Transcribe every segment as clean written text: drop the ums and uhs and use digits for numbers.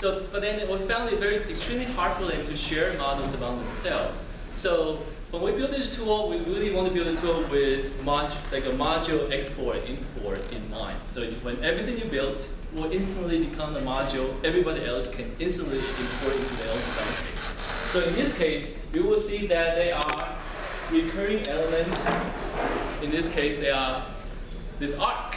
but then we found it extremely hard for them to share models among themselves. So when we build this tool, we really want to build a tool with like a module export import in mind. So when everything you built will instantly become a module, everybody else can instantly import into their own design space. So in this case, you will see that they are recurring elements. In this case, they are this arc.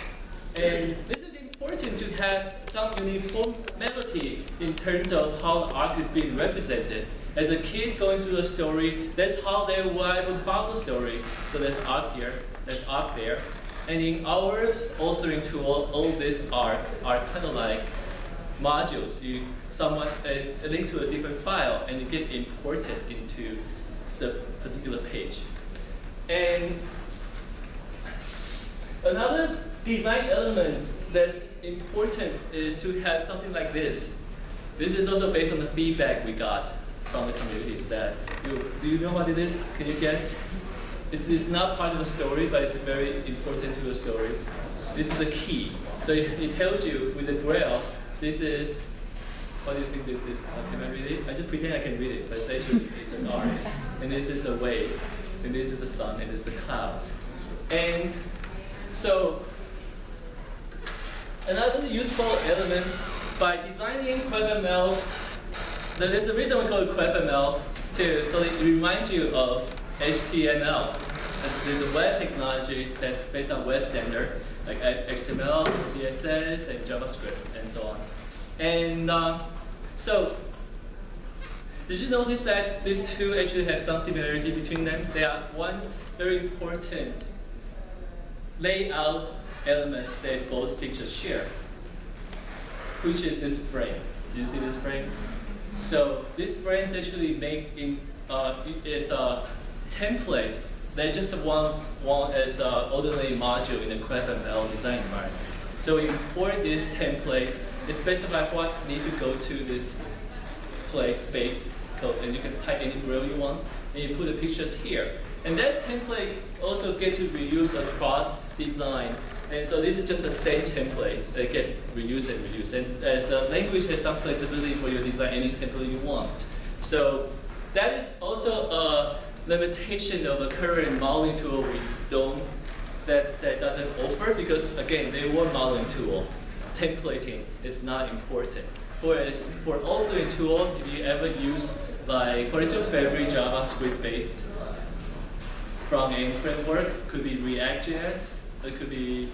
And this is important to have some uniformity in terms of how the arc is being represented. As a kid going through the story, that's how they were able to follow the story. So there's arc here, there's arc there. And in our authoring tool, all these arc are kind of like modules. You somewhat link to a different file, and you get imported into the particular page. And another design element that's important is to have something like this. This is also based on the feedback we got from the communities. That do you know what it is? Can you guess? It is not part of the story, but it's very important to the story. This is the key. So it tells you with a grail, this is, what do you think this is? Can I read it? I just pretend I can read it, but it's actually it's an arc. And this is a wave, and this is the sun, and this is the cloud. And so another useful elements by designing CrevML, there's a reason we call it CrevML too, so it reminds you of HTML. There's a web technology that's based on web standard, like HTML, CSS, and JavaScript, and so on. And so, did you notice that these two actually have some similarity between them? They are one very important layout element that both pictures share, which is this frame. Do you see this frame? So this frame is actually is a template that just one as an ordinary module in the CrevML design environment. So we import this template. It specifies what need to go to this space, and you can type any braille you want, and you put the pictures here. And that template also get to reuse across design. And so this is just the same template that get reused and reused. And as the language has some flexibility for you to design any template you want. So that is also a limitation of a current modeling tool that doesn't offer, because again, they were modeling tool. Templating is not important. Whereas for authoring tool, if you ever use like Horizon Fabric JavaScript-based front-end framework, could be React.js, it could be,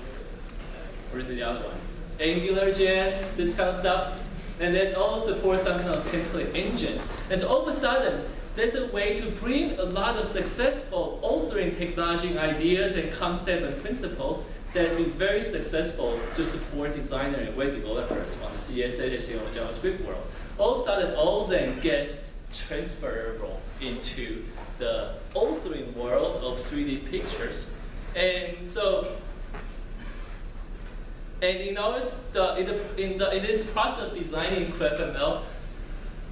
what is the other one? AngularJS, this kind of stuff. And there's also support some kind of template engine. And so all of a sudden, there's a way to bring a lot of successful authoring technology ideas and concept and principle that has been very successful to support designers and web developers on the CSS, HTML, JavaScript world. All of a sudden, all of them get transferable into the authoring world of 3D pictures. And so, and in this process of designing CrevML,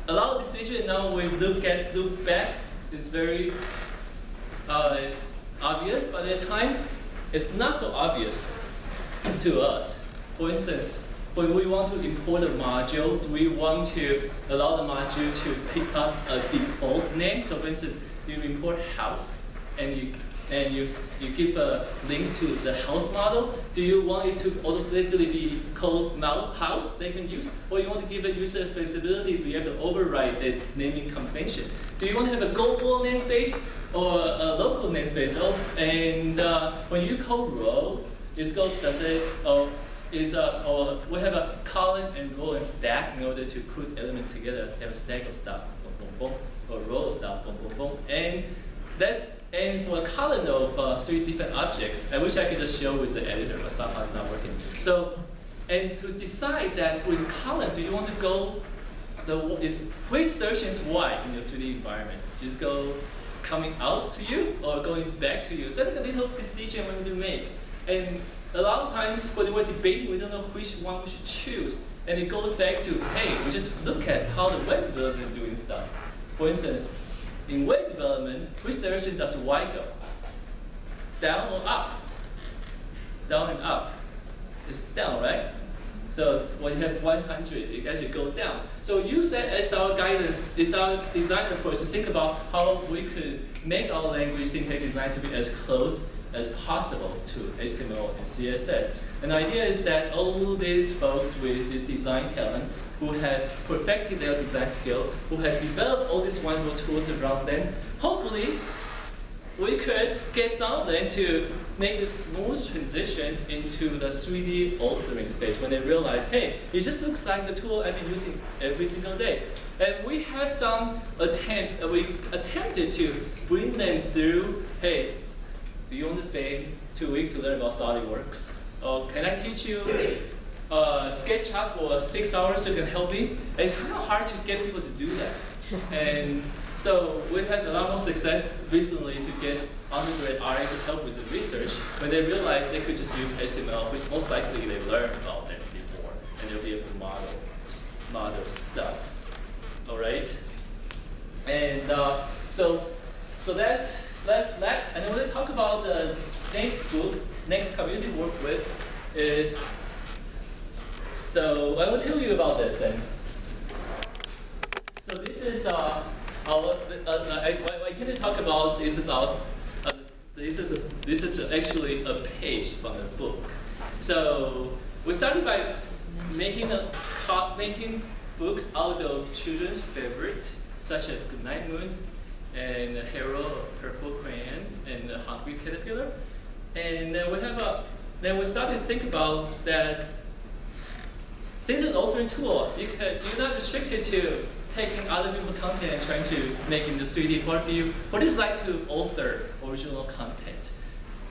a lot of decisions now when we look back is very obvious, but at the time it's not so obvious to us. For instance, when we want to import a module, do we want to allow the module to pick up a default name? So for instance, you import house and you give a link to the house model. Do you want it to automatically be called house they can use? Or you want to give a user flexibility if you have to override the naming convention? Do you want to have a global namespace or a local namespace? Oh, and when you call row, it's called, we have a column and row and stack in order to put elements together. You have a stack of stuff, boom, boom, boom, or row of stuff, boom, boom, boom. And for a column of 3 different objects, I wish I could just show with the editor, but somehow it's not working. So, and to decide that with column, do you want to go, which direction is Y in your 3D environment? Just go coming out to you or going back to you? So that's a little decision we need to make. And a lot of times when we're debating, we don't know which one we should choose. And it goes back to, hey, we just look at how the web development is doing stuff. For instance, in web development, which direction does Y go? Down or up? Down and up. It's down, right? So when you have 100, it actually goes down. So use that as our guidance, as our design approach to think about how we could make our language syntax design to be as close as possible to HTML and CSS. And the idea is that all these folks with this design talent who have perfected their design skill, who have developed all these wonderful tools around them, hopefully we could get some of them to make this smooth transition into the 3D authoring stage when they realize, hey, it just looks like the tool I've been using every single day. And we have some we attempted to bring them through, hey, do you want to spend 2 weeks to learn about SolidWorks? Or can I teach you SketchUp for 6 hours so you can help me? And it's kind of hard to get people to do that. And so we've had a lot more success recently to get undergrad RA to help with the research when they realized they could just use HTML, which most likely they learned about that before, and they'll be able to model stuff. All right? And so that's that. And I want to talk about the next book, next community to work with is, so I will tell you about this then. So this is I tend to talk about this is our this is actually a page from the book. So we started by making books out of children's favorite, such as Goodnight Moon and Hero of Purple Crayon and the Hungry Caterpillar. And then we started to think about that since it's an authoring tool, you're not restricted to taking other people's content and trying to make it into 3D. What it's like to author original content.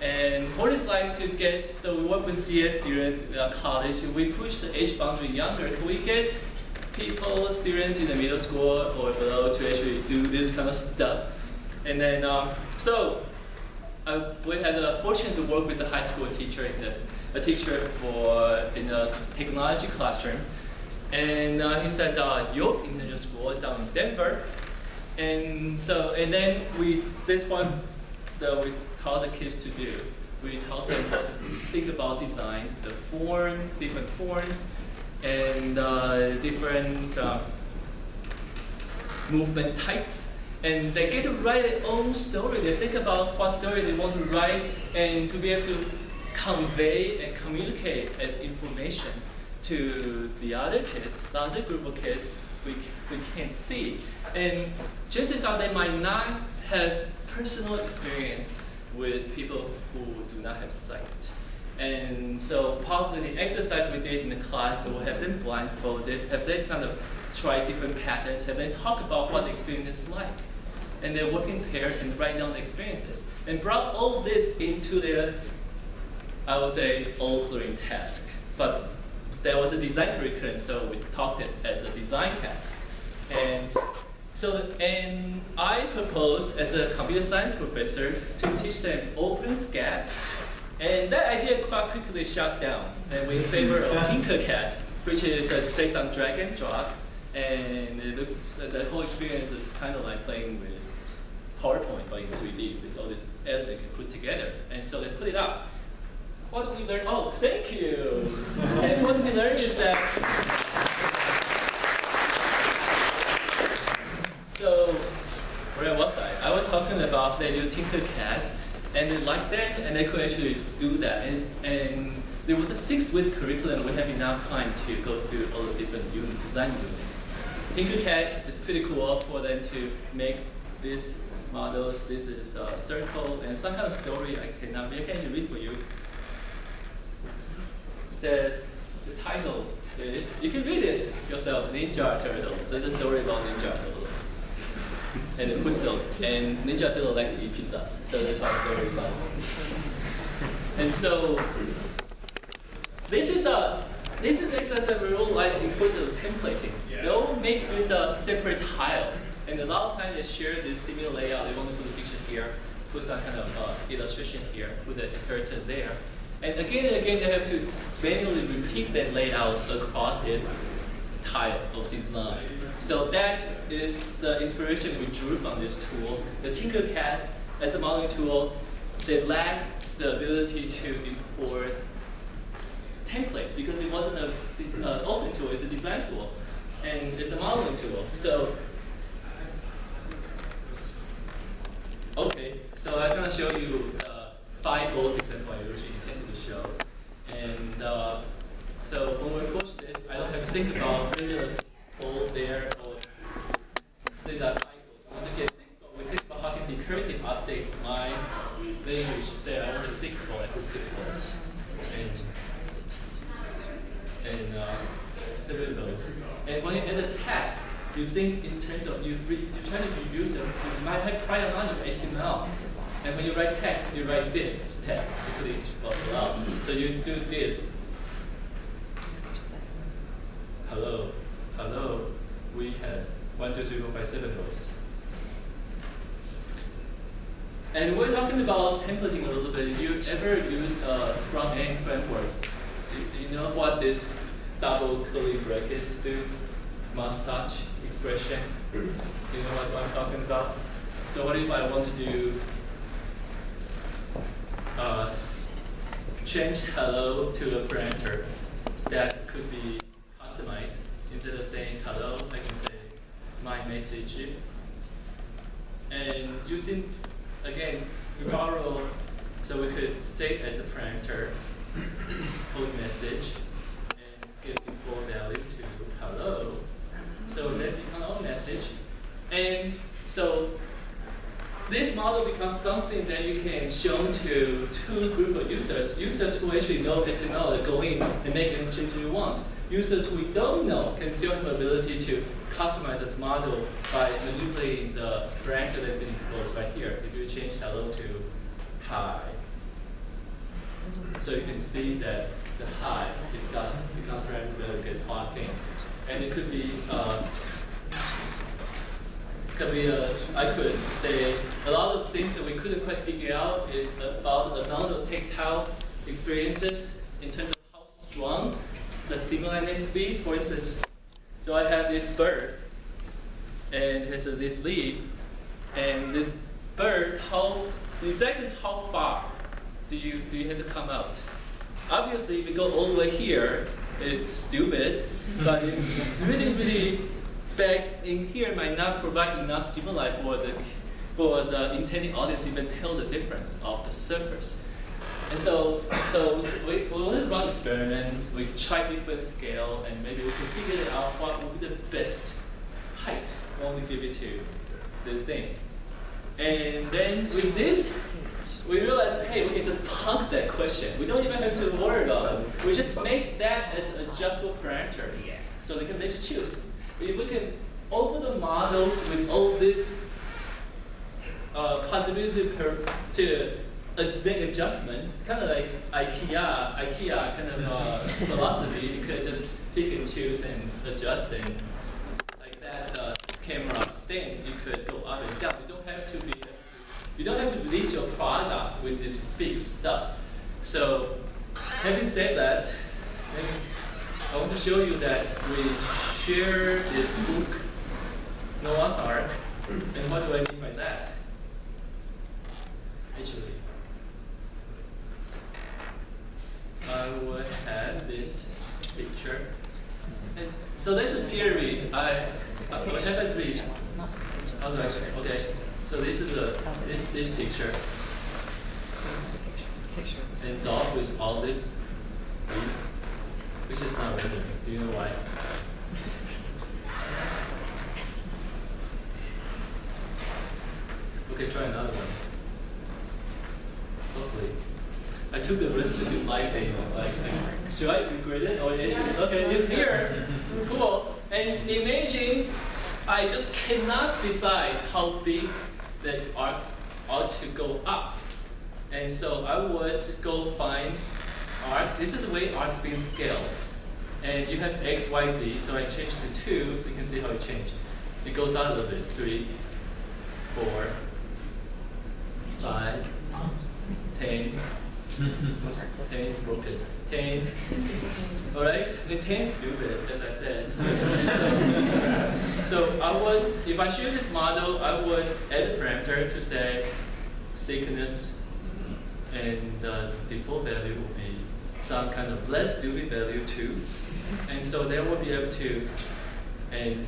And what it's like to get, so we work with CS during college, we push the age boundary younger. Can we get students in the middle school or below to actually do this kind of stuff? And then, we had the fortune to work with a high school teacher in the technology classroom. And he said, York International School down in Denver. And then this one that we taught the kids to do. We taught them how to think about design, the forms, different forms, and different movement types. And they get to write their own story. They think about what story they want to write and to be able to convey and communicate as information to the other kids, the other group of kids we can't see. And chances are they might not have personal experience with people who do not have sight. And so part of the exercise we did in the class, we'll have them blindfolded, have them kind of try different patterns, have them talk about what the experience is like. And then work in pairs and write down the experiences. And brought all this into their, I would say, authoring task. But there was a design curriculum, so we talked it as a design task. And I proposed as a computer science professor to teach them OpenSCAD. And that idea quite quickly shut down. And we favor of Tinkercad, which is based on drag and drop. And it looks, the whole experience is kind of like playing with PowerPoint, but in 3D, with all this edit they can put together. And so they put it up. What did we learn? Oh, thank you. And what we learned is that, so where was I? I was talking about they use Tinkercad, and they liked that, and they could actually do that. And there was a 6-week curriculum. We have enough time to go through all the different design units. Tinkercad is pretty cool for them to make these models. This is a circle and some kind of story. I can't read for you. The title is, you can read this yourself, Ninja Turtles. There's a story about Ninja Turtles. And the whistles. And Ninja Turtles like to eat pizzas. So that's how the story is about. And so, this is exercise that we all like include the templating. They all make these separate tiles. And a lot of times they share this similar layout. They want to put a picture here, put some kind of illustration here, put the character there. And again, they have to manually repeat that layout across the tile of design. So that is the inspiration we drew from this tool. The Tinkercad, as a modeling tool, they lack the ability to import templates because it wasn't a authoring tool, it's a design tool. And it's a modeling tool. So, okay, so I'm going to show you 5 goals example I usually intended to show. And so when we push this, I don't have to think about whether the goal there or these are 5 goals. We want to get 6 goals. We think about how can declarative update my language. Say I want to 6 goals, I put 6 goals. And 7 goals. And when you add a task, you think in terms of you try to reduce it. You might have prior knowledge of HTML. And when you write text, you write div tag, including well. So you do div. Hello, we had 1, 2, 3, 4, 5, 7 rows. And we're talking about templating a little bit. If you ever use front-end frameworks, do you know what this double curly brackets do? Mustache expression. Do you know what I'm talking about? So what if I want to do change hello to a parameter that could be customized? Instead of saying hello, I can say my message. And using, again, we borrow, so we could say as a parameter, code message, and give default value to hello. So that becomes our message. And so this model becomes something that you can show to 2 groups of users. Users who actually know HTML, go in and make any change you want. Users who don't know can still have the ability to customize this model by manipulating the parameter that's been exposed right here. If you change hello to hi. So you can see that the hi becomes parameter that get hot things. And it could be I could say a lot of things that we couldn't quite figure out is about the amount of tactile experiences in terms of how strong the stimuli needs to be. For instance, so I have this bird, and there's this leaf, and this bird, exactly how far do you have to come out? Obviously, if we go all the way here, it's stupid, but it's really back in here might not provide enough stimuli for the intended audience to even tell the difference of the surface. And so we will run experiments, we try different scale, and maybe we can figure out what would be the best height when we give it to this thing. And then with this, we realized, hey, we can just punk that question. We don't even have to worry about it. We just make that as an adjustable parameter. So they can let you choose. If we can open the models with all this possibility to make adjustment, kind of like IKEA kind of philosophy, you could just pick and choose and adjust, and like that camera stand, you could go up and down. You don't have to release your product with this fixed stuff. So having said that, I want to show you that we share this book, Noah's Ark. And what do I mean by that? Actually, I would have this picture. And so that's a theory. I haven't read. Okay. So this is this picture. And dog with olive leaf, which is not random. Do you know why? Okay, try another one. Hopefully. I took the risk to do my thing. Should I regret it? Or okay, it's here. Cool. And imagine I just cannot decide how big that arc ought to go up. And so I would go find arc. This is the way arc is being scaled. And you have x, y, z. So I change to 2. You can see how it changed. It goes out a little bit. 3, 4, 5, 10. 10 broken. 10. All right? The 10 is stupid, as I said. So I would, if I choose this model, I would add a parameter to say thickness, and the default value would be some kind of less stupid value too. And so they will be able to and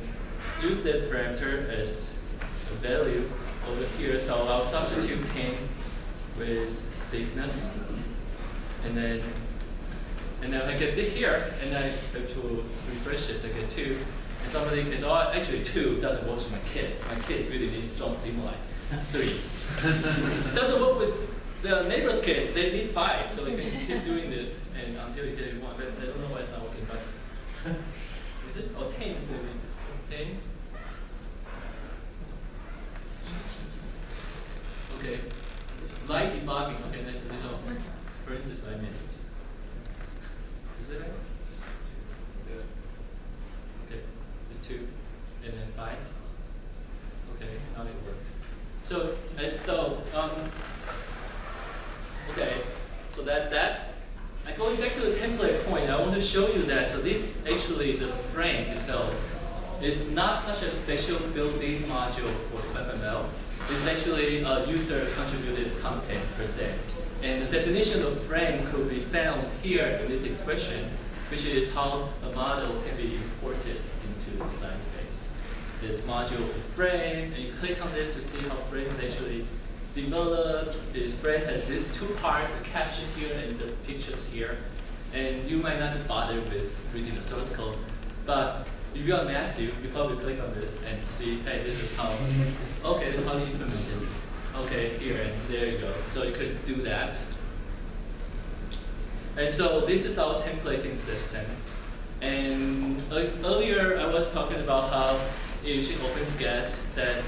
use this parameter as a value over here. So I'll substitute 10 with thickness, and then I get it here, and I have to refresh it. I get 2, and somebody can say, oh, actually 2 doesn't work with my kid. My kid really needs strong stimuli. 3 doesn't work with the neighbor's kid. They need 5, so they can keep doing this and until you get 1. But I don't know why it's not working. But is it? Oh, 10 is maybe 10. Okay. Light debugging. Okay, that's a little parenthesis I missed. Is it right? Yeah. Okay. The 2 and then 5. Okay, now it worked. So okay, so that's that. And going back to the template point, I want to show you that. So this actually the frame itself is not such a special built-in module for FML. It's actually a user-contributed content per se. And the definition of frame could be found here in this expression, which is how a model can be imported into the design space. This module frame, and you click on this to see how frame is actually developed. This frame has these 2 parts, the caption here and the pictures here. And you might not just bother with reading the source code, but if you're Matthew, you probably click on this and see, hey, this is how, okay, this is how you implement it. Okay, here and there you go. So you could do that. And so this is our templating system. And earlier I was talking about how in OpenSCAD that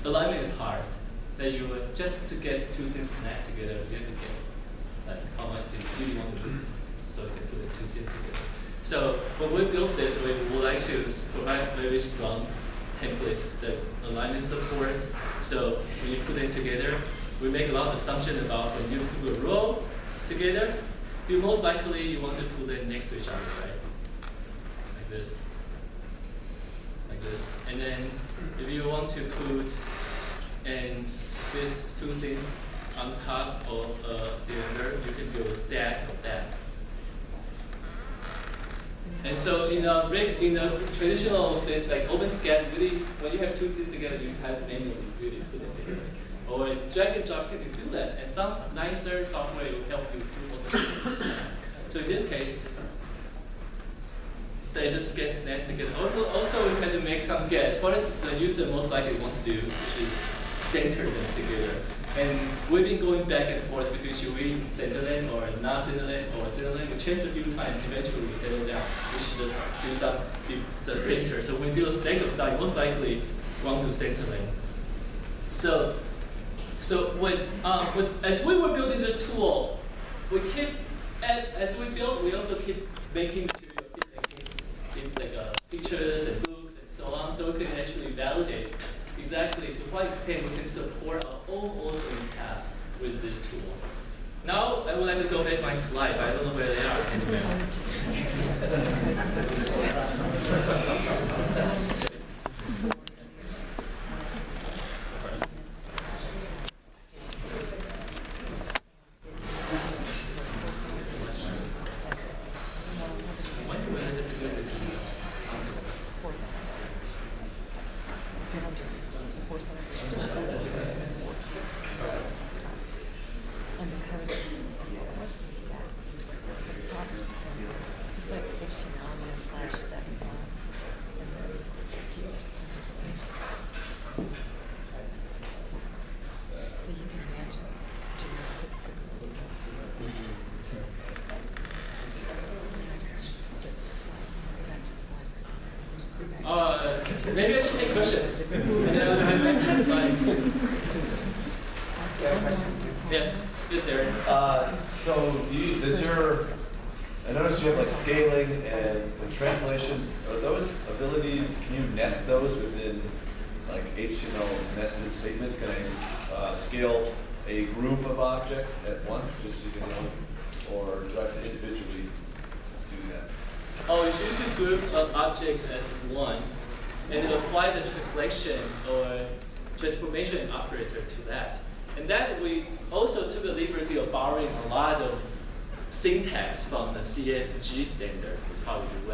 alignment is hard. That you just to get 2 things snapped together, you have to guess like how much do you really want to do, so you can put the 2 things together. So when we built this, we would like to provide very strong templates that alignment support. So when you put them together, we make a lot of assumptions about when you put a row together, you most likely you want to put them next to each other, right? Like this. Like this. And then if you want to put and these 2 things on top of a cylinder, you can build a stack of that. And so in a traditional this like OpenSCAD, really when you have 2 things together, you have manually really put it together. Or drag and drop can do that, and some nicer software will help you do all the things. So in this case, they just get snapped together. Also, we had to make some guess. What is the user most likely want to do, which is center them together. And we've been going back and forth between should we center them or not center them or center them. We changed a few times. Eventually, we settled down. We should just do the center. So when you build a stack of stuff, you most likely want to center them. So as we were building this tool, we keep as we build, we also keep making pictures and books and so on, so we can actually validate exactly to what extent we can support our own authoring task with this tool. Now I would like to go back to my slide, but I don't know where they are anywhere. Maybe I should take questions. Yes, is there? So I noticed you have like scaling and the translation. Are those abilities, can you nest those within like HTML nested statements? Can I scale a group of objects at once, just so you can know, or do I have to individually do that? Oh, you should group of objects as one, and then apply the translation or transformation operator to that. And that we also took the liberty of borrowing a lot of syntax from the CFG standard is how we